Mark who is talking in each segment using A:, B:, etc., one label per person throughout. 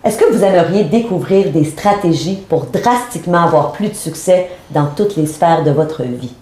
A: Est-ce que vous aimeriez découvrir des stratégies pour drastiquement avoir plus de succès dans toutes les sphères de votre vie?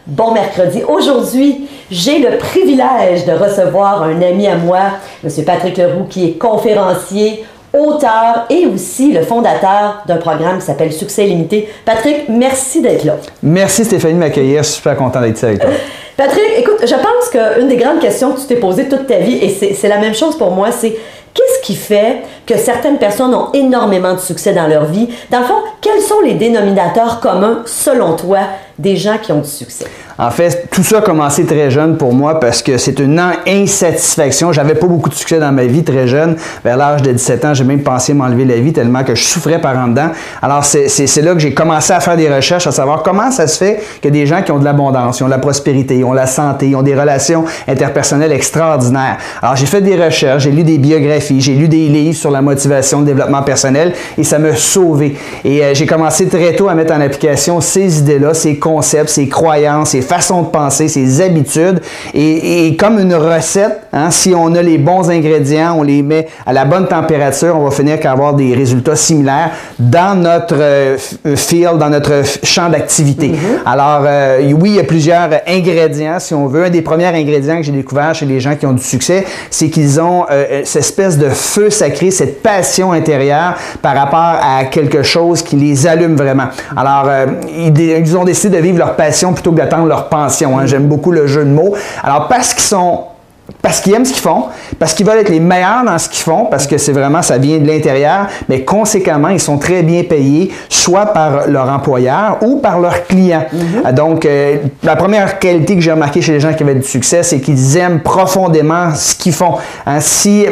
A: Bon mercredi. Aujourd'hui, j'ai le privilège de recevoir un ami à moi, M. Patrick Leroux, qui est conférencier, auteur et aussi le fondateur d'un programme qui s'appelle Succès Illimité. Patrick, merci d'être là.
B: Merci Stéphanie de m'accueillir. Je suis super content d'être ici avec toi.
A: Patrick, écoute, je pense qu'une des grandes questions que tu t'es posée toute ta vie, et c'est la même chose pour moi, c'est qu'est-ce qui fait que certaines personnes ont énormément de succès dans leur vie? Dans le fond, quels sont les dénominateurs communs, selon toi, des gens qui ont du succès?
B: En fait, tout ça a commencé très jeune pour moi parce que c'est une insatisfaction. J'avais pas beaucoup de succès dans ma vie très jeune. Vers l'âge de 17 ans, j'ai même pensé m'enlever la vie tellement que je souffrais par en dedans. Alors, c'est là que j'ai commencé à faire des recherches, à savoir comment ça se fait que des gens qui ont de l'abondance, ils ont de la prospérité, ils ont la santé, ils ont des relations interpersonnelles extraordinaires. Alors, j'ai fait des recherches, j'ai lu des biographies, j'ai lu des livres sur la motivation, le développement personnel et ça m'a sauvé. Et j'ai commencé très tôt à mettre en application ces idées-là, ces concepts, ces croyances, ces façons de penser, ses habitudes et comme une recette, hein, si on a les bons ingrédients, on les met à la bonne température, on va finir par avoir des résultats similaires dans notre field, dans notre champ d'activité. Alors, oui, il y a plusieurs ingrédients, si on veut. Un des premiers ingrédients que j'ai découvert chez les gens qui ont du succès, c'est qu'ils ont cette espèce de feu sacré, cette passion intérieure par rapport à quelque chose qui les allume vraiment. Alors, ils ont décidé de vivre leur passion plutôt que d'attendre leur pension. Hein. J'aime beaucoup le jeu de mots. Alors, parce qu'ils aiment ce qu'ils font, parce qu'ils veulent être les meilleurs dans ce qu'ils font, parce que c'est vraiment, ça vient de l'intérieur, mais conséquemment, ils sont très bien payés, soit par leur employeur ou par leurs clients. Donc, la première qualité que j'ai remarquée chez les gens qui avaient du succès, c'est qu'ils aiment profondément ce qu'ils font. Hein, s'il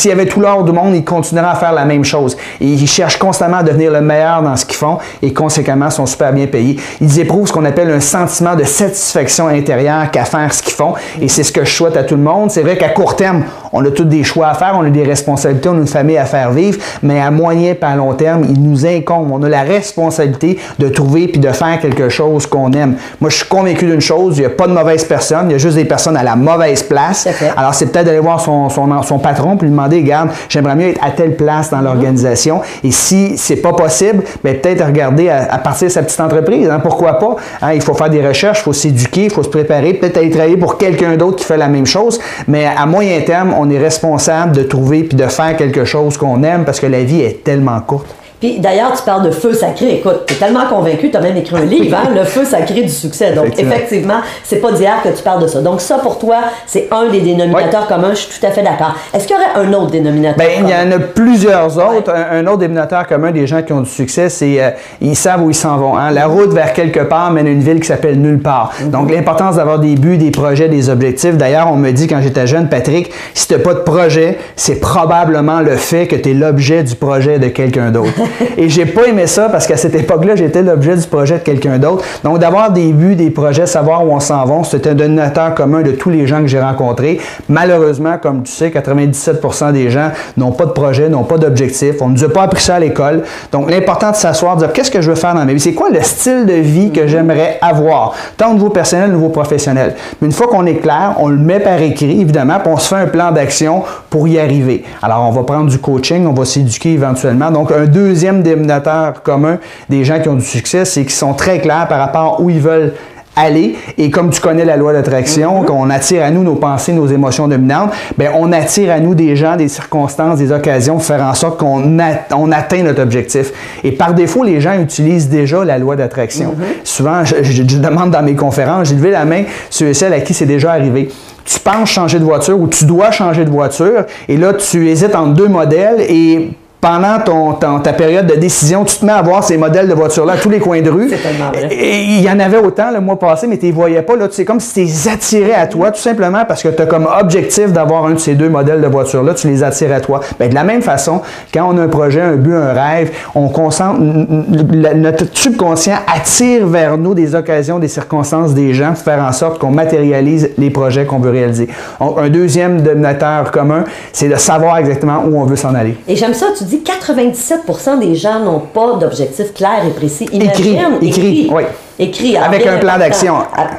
B: y avait tout l'or du monde, ils continueraient à faire la même chose. Et ils cherchent constamment à devenir le meilleur dans ce qu'ils font et conséquemment, sont super bien payés. Ils éprouvent ce qu'on appelle un sentiment de satisfaction intérieure qu'à faire ce qu'ils font et c'est ce que je souhaite à tout le monde. C'est vrai qu'à court terme, on a tous des choix à faire, on a des responsabilités, on a une famille à faire vivre, mais à moyen et à long terme, il nous incombe. On a la responsabilité de trouver puis de faire quelque chose qu'on aime. Moi, je suis convaincu d'une chose, il n'y a pas de mauvaise personne, il y a juste des personnes à la mauvaise place. Alors, c'est peut-être d'aller voir son patron puis lui demander, regarde, j'aimerais mieux être à telle place dans l'organisation. Et si c'est pas possible, bien, peut-être regarder à partir de sa petite entreprise. Hein, pourquoi pas? Hein, il faut faire des recherches, il faut s'éduquer, il faut se préparer, peut-être aller travailler pour quelqu'un d'autre qui fait la même chose. Mais à moyen terme, on est responsable de trouver puis de faire quelque chose qu'on aime parce que la vie est tellement courte.
A: Puis d'ailleurs, tu parles de feu sacré. Écoute, tu es tellement convaincu, tu as même écrit un livre, hein, Le feu sacré du succès. Donc, effectivement, c'est pas d'hier que tu parles de ça. Donc, ça, pour toi, c'est un des dénominateurs communs. Je suis tout à fait d'accord. Est-ce qu'il y aurait un autre dénominateur commun?
B: Il y en a plusieurs autres. Un autre dénominateur commun des gens qui ont du succès, c'est ils savent où ils s'en vont. Hein. La route vers quelque part mène à une ville qui s'appelle nulle part. Donc, l'importance d'avoir des buts, des projets, des objectifs. D'ailleurs, on me dit quand j'étais jeune, Patrick, si tu n'as pas de projet, c'est probablement le fait que tu es l'objet du projet de quelqu'un d'autre. Et j'ai pas aimé ça parce qu'à cette époque-là, j'étais l'objet du projet de quelqu'un d'autre. Donc, d'avoir des buts, des projets, savoir où on s'en va, c'est un dénominateur commun de tous les gens que j'ai rencontrés. Malheureusement, comme tu sais, 97% des gens n'ont pas de projet, n'ont pas d'objectif. On ne nous a pas appris ça à l'école. Donc, l'important de s'asseoir, de dire qu'est-ce que je veux faire dans ma vie? C'est quoi le style de vie que j'aimerais avoir? Tant au niveau personnel, au niveau professionnel. Mais une fois qu'on est clair, on le met par écrit, évidemment, puis on se fait un plan d'action pour y arriver. Alors, on va prendre du coaching, on va s'éduquer éventuellement. Donc, un deuxième dénominateur commun des gens qui ont du succès, c'est qu'ils sont très clairs par rapport à où ils veulent aller. Et comme tu connais la loi d'attraction, qu'on attire à nous nos pensées, nos émotions dominantes, bien, on attire à nous des gens, des circonstances, des occasions pour faire en sorte qu'on atteint notre objectif. Et par défaut, les gens utilisent déjà la loi d'attraction. Souvent, je demande dans mes conférences, j'ai levé la main sur et celles à qui c'est déjà arrivé. Tu penses changer de voiture ou tu dois changer de voiture et là, tu hésites entre deux modèles et pendant ta période de décision, tu te mets à voir ces modèles de voitures-là à tous les coins de rue.
A: C'est tellement vrai.
B: Et il y en avait autant le mois passé, mais tu ne les voyais pas. C'est comme si tu les attirais à toi, tout simplement parce que tu as comme objectif d'avoir un de ces deux modèles de voitures-là, tu les attires à toi. Bien, de la même façon, quand on a un projet, un but, un rêve, on concentre, notre subconscient attire vers nous des occasions, des circonstances, des gens, pour faire en sorte qu'on matérialise les projets qu'on veut réaliser. Donc, un deuxième dénominateur commun, c'est de savoir exactement où on veut s'en aller.
A: Et j'aime ça, tu dis 97% des gens n'ont pas d'objectif clair et précis. Imagine,
B: écrit. Oui.
A: écrit. Alors,
B: avec un plan d'action.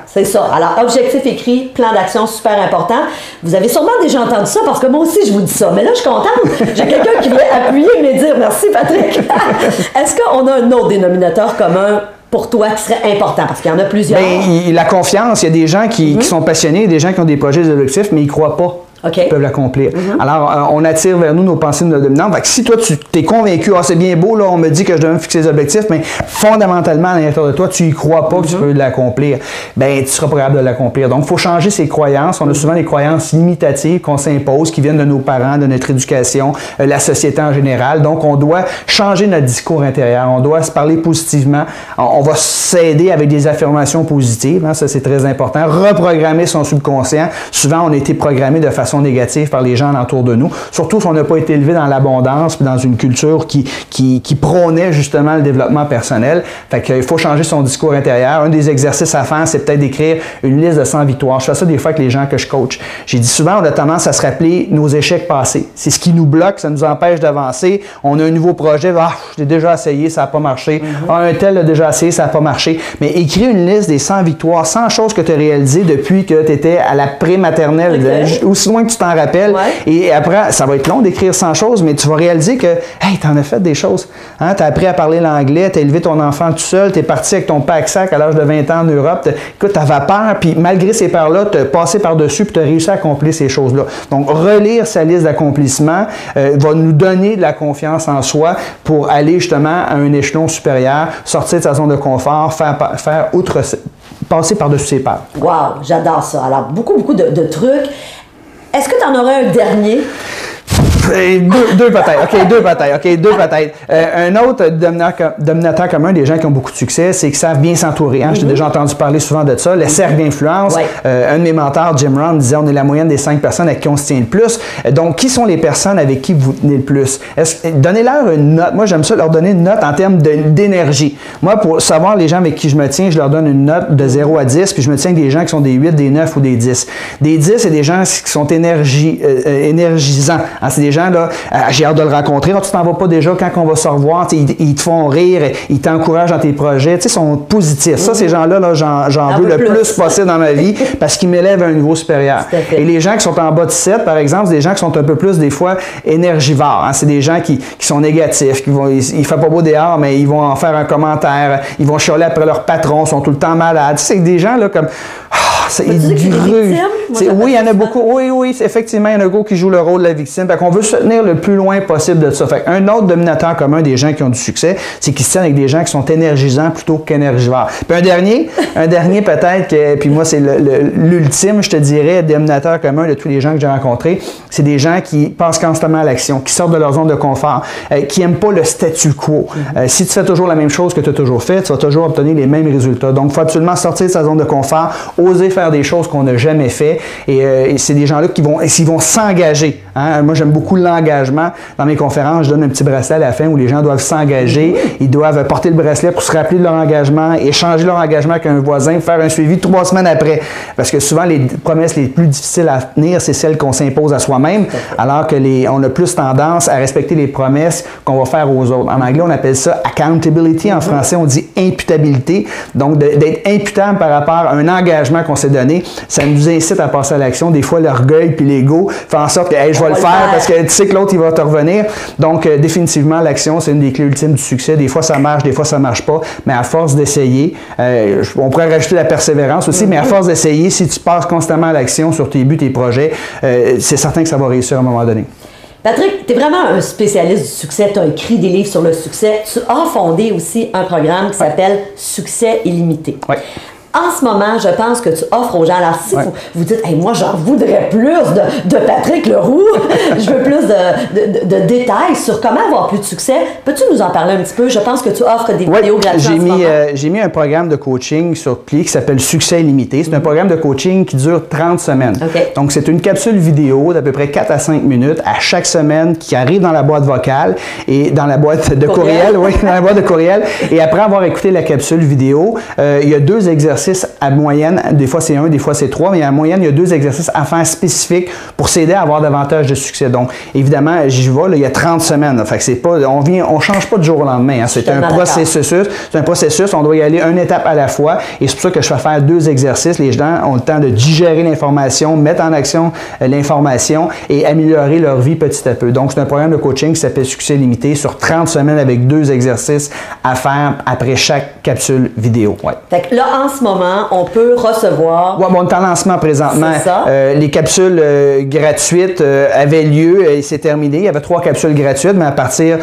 A: C'est ça. Alors, objectif écrit, plan d'action, super important. Vous avez sûrement déjà entendu ça parce que moi aussi, je vous dis ça. Mais là, je suis contente. J'ai quelqu'un qui veut appuyer et me dire merci, Patrick. Est-ce qu'on a un autre dénominateur commun pour toi qui serait important? Parce qu'il y en a plusieurs.
B: Bien, la confiance. Il y a des gens qui sont passionnés, des gens qui ont des projets, des objectifs, mais ils ne croient pas. Ils peuvent l'accomplir. Alors, on attire vers nous nos pensées dominantes. Fait que si toi, tu es convaincu, c'est bien beau, là, on me dit que je dois me fixer des objectifs, mais fondamentalement, à l'intérieur de toi, tu y crois pas que tu peux l'accomplir, ben tu seras pas capable de l'accomplir. Donc, il faut changer ses croyances. On a souvent des croyances limitatives qu'on s'impose, qui viennent de nos parents, de notre éducation, la société en général. Donc, on doit changer notre discours intérieur. On doit se parler positivement. On va s'aider avec des affirmations positives. Ça, c'est très important. Reprogrammer son subconscient. Souvent, on a été programmé de façon négative par les gens autour de nous, surtout si on n'a pas été élevé dans l'abondance puis dans une culture qui prônait justement le développement personnel. Fait qu'il faut changer son discours intérieur. Un des exercices à faire, c'est peut-être d'écrire une liste de 100 victoires. Je fais ça des fois avec les gens que je coach. J'ai dit souvent, on a tendance à se rappeler nos échecs passés. C'est ce qui nous bloque, ça nous empêche d'avancer. On a un nouveau projet, je l'ai déjà essayé, ça n'a pas marché. Un tel l'a déjà essayé, ça n'a pas marché. Mais écris une liste des 100 victoires, 100 choses que tu as réalisées depuis que tu étais à la pré-maternelle, aussi loin que tu t'en rappelles. Et après, ça va être long d'écrire 100 choses, mais tu vas réaliser que, hey, tu en as fait des choses. Hein? Tu as appris à parler l'anglais, tu as élevé ton enfant tout seul, tu es parti avec ton pack-sac à l'âge de 20 ans en Europe. Écoute, tu avais peur, puis malgré ces peurs-là, tu as passé par-dessus, puis tu as réussi à accomplir ces choses-là. Donc, relire sa liste d'accomplissements va nous donner de la confiance en soi pour aller justement à un échelon supérieur, sortir de sa zone de confort, passer par-dessus ses peurs.
A: Wow, j'adore ça. Alors, beaucoup de trucs. Est-ce que tu en aurais un dernier?
B: Deux peut-être. Un autre dominateur commun des gens qui ont beaucoup de succès, c'est qu'ils savent bien s'entourer. J'ai déjà entendu parler souvent de ça. Le cercle d'influence. Un de mes mentors, Jim Rohn, disait on est la moyenne des 5 personnes avec qui on se tient le plus. Donc, qui sont les personnes avec qui vous tenez le plus? Donnez-leur une note. Moi, j'aime ça leur donner une note en termes d'énergie. Moi, pour savoir les gens avec qui je me tiens, je leur donne une note de 0 à 10, puis je me tiens avec des gens qui sont des 8, des 9 ou des 10. Des 10, c'est des gens qui sont énergisants. C'est des gens, là, j'ai hâte de le rencontrer. Tu t'en vas pas déjà quand on va se revoir. Ils te font rire, ils t'encouragent dans tes projets. Ils sont positifs. Ça, ces gens-là, j'en veux le plus possible dans ma vie parce qu'ils m'élèvent à un niveau supérieur. Et les gens qui sont en bas de 7, par exemple, c'est des gens qui sont un peu plus, des fois, énergivores. C'est des gens qui sont négatifs. Il ne fait pas beau dehors, mais ils vont en faire un commentaire. Ils vont chialer après leur patron, sont tout le temps malades. C'est des gens là comme...
A: C'est du
B: oui, il y en a beaucoup. Oui, effectivement, il y en a beaucoup qui jouent le rôle de la victime. Fait qu'on veut se tenir le plus loin possible de ça. Fait un autre dominateur commun des gens qui ont du succès, c'est qu'ils se tiennent avec des gens qui sont énergisants plutôt qu'énergivores. Puis un dernier peut-être, puis moi, c'est l'ultime, je te dirais, dominateur commun de tous les gens que j'ai rencontrés, c'est des gens qui pensent constamment à l'action, qui sortent de leur zone de confort, qui n'aiment pas le statu quo. Si tu fais toujours la même chose que tu as toujours fait, tu vas toujours obtenir les mêmes résultats. Donc, il faut absolument sortir de sa zone de confort, oser faire des choses qu'on n'a jamais fait. Et c'est des gens-là qui vont s'engager. Moi, j'aime beaucoup l'engagement. Dans mes conférences, je donne un petit bracelet à la fin où les gens doivent s'engager. Ils doivent porter le bracelet pour se rappeler de leur engagement, échanger leur engagement avec un voisin, faire un suivi 3 semaines après. Parce que souvent, les promesses les plus difficiles à tenir, c'est celles qu'on s'impose à soi-même, alors que on a plus tendance à respecter les promesses qu'on va faire aux autres. En anglais, on appelle ça accountability. En français, on dit imputabilité. Donc, d'être imputable par rapport à un engagement qu'on s'est donné, ça nous incite à passer à l'action. Des fois, l'orgueil puis l'ego fait en sorte que hey, je vais le faire parce que tu sais que l'autre, il va te revenir. Donc, définitivement, l'action, c'est une des clés ultimes du succès. Des fois, ça marche, des fois, ça marche pas. Mais à force d'essayer, on pourrait rajouter la persévérance aussi, mais à force d'essayer, si tu passes constamment à l'action sur tes buts, tes projets, c'est certain que ça va réussir à un moment donné.
A: Patrick, tu es vraiment un spécialiste du succès. Tu as écrit des livres sur le succès. Tu as fondé aussi un programme qui s'appelle Succès illimité.
B: Oui.
A: En ce moment, je pense que tu offres aux gens, alors si vous dites, hey, moi j'en voudrais plus de Patrick Leroux, je veux plus de détails sur comment avoir plus de succès, peux-tu nous en parler un petit peu? Je pense que tu offres des vidéos gratuites.
B: J'ai mis un programme de coaching sur pied qui s'appelle Succès illimité. C'est un programme de coaching qui dure 30 semaines. Donc c'est une capsule vidéo d'à peu près 4 à 5 minutes à chaque semaine qui arrive dans la boîte vocale et dans la boîte de courriel. Oui, dans la boîte de courriel. Et après avoir écouté la capsule vidéo, il y a 2 exercices exercices à moyenne. Des fois, c'est 1, des fois, c'est 3, mais en moyenne, il y a 2 exercices à faire spécifiques pour s'aider à avoir davantage de succès. Donc, évidemment, j'y vais, là, il y a 30 semaines. Là, fait que c'est pas, on change pas du jour au lendemain. Hein, c'est un processus. On doit y aller une étape à la fois. Et c'est pour ça que je fais faire 2 exercices. Les gens ont le temps de digérer l'information, mettre en action l'information et améliorer leur vie petit à peu. Donc, c'est un programme de coaching qui s'appelle Succès Limité sur 30 semaines avec 2 exercices à faire après chaque capsule vidéo. Ouais.
A: Fait que là, en ce moment, on peut recevoir...
B: Oui, bon, on est en lancement présentement. Les capsules gratuites avaient lieu et c'est terminé. Il y avait 3 capsules gratuites, mais à partir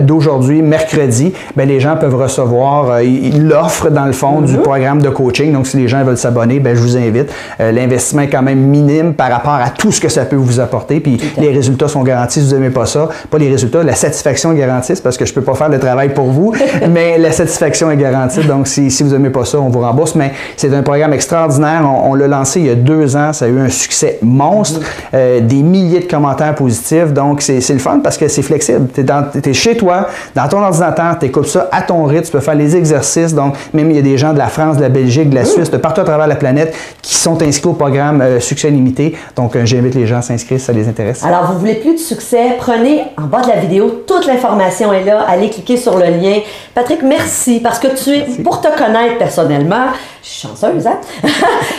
B: d'aujourd'hui, mercredi, bien, les gens peuvent recevoir l'offre, dans le fond, du programme de coaching. Donc, si les gens veulent s'abonner, bien, je vous invite. L'investissement est quand même minime par rapport à tout ce que ça peut vous apporter. Puis les résultats sont garantis si vous n'aimez pas ça. Pas les résultats, la satisfaction est garantie, parce que je ne peux pas faire le travail pour vous, mais la satisfaction est garantie. Donc, si vous n'aimez pas ça, on vous rembourse. Mais c'est un programme extraordinaire. On l'a lancé il y a 2 ans. Ça a eu un succès monstre. Des milliers de commentaires positifs. Donc, c'est le fun parce que c'est flexible. Tu es chez toi, dans ton ordinateur, tu écoutes ça à ton rythme. Tu peux faire les exercices. Donc, même il y a des gens de la France, de la Belgique, de la Suisse, de partout à travers la planète qui sont inscrits au programme Succès Limité. Donc, j'invite les gens à s'inscrire si ça les intéresse.
A: Alors, vous voulez plus de succès? Prenez en bas de la vidéo, toute l'information est là. Allez cliquer sur le lien. Patrick, merci parce que pour te connaître personnellement, je suis chanceuse, hein?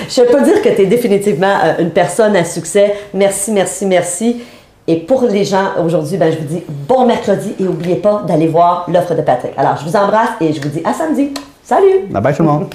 A: Je peux dire que tu es définitivement une personne à succès. Merci, merci, merci. Et pour les gens aujourd'hui, ben, je vous dis bon mercredi et n'oubliez pas d'aller voir l'offre de Patrick. Alors, je vous embrasse et je vous dis à samedi. Salut!
B: Bye bye tout le monde!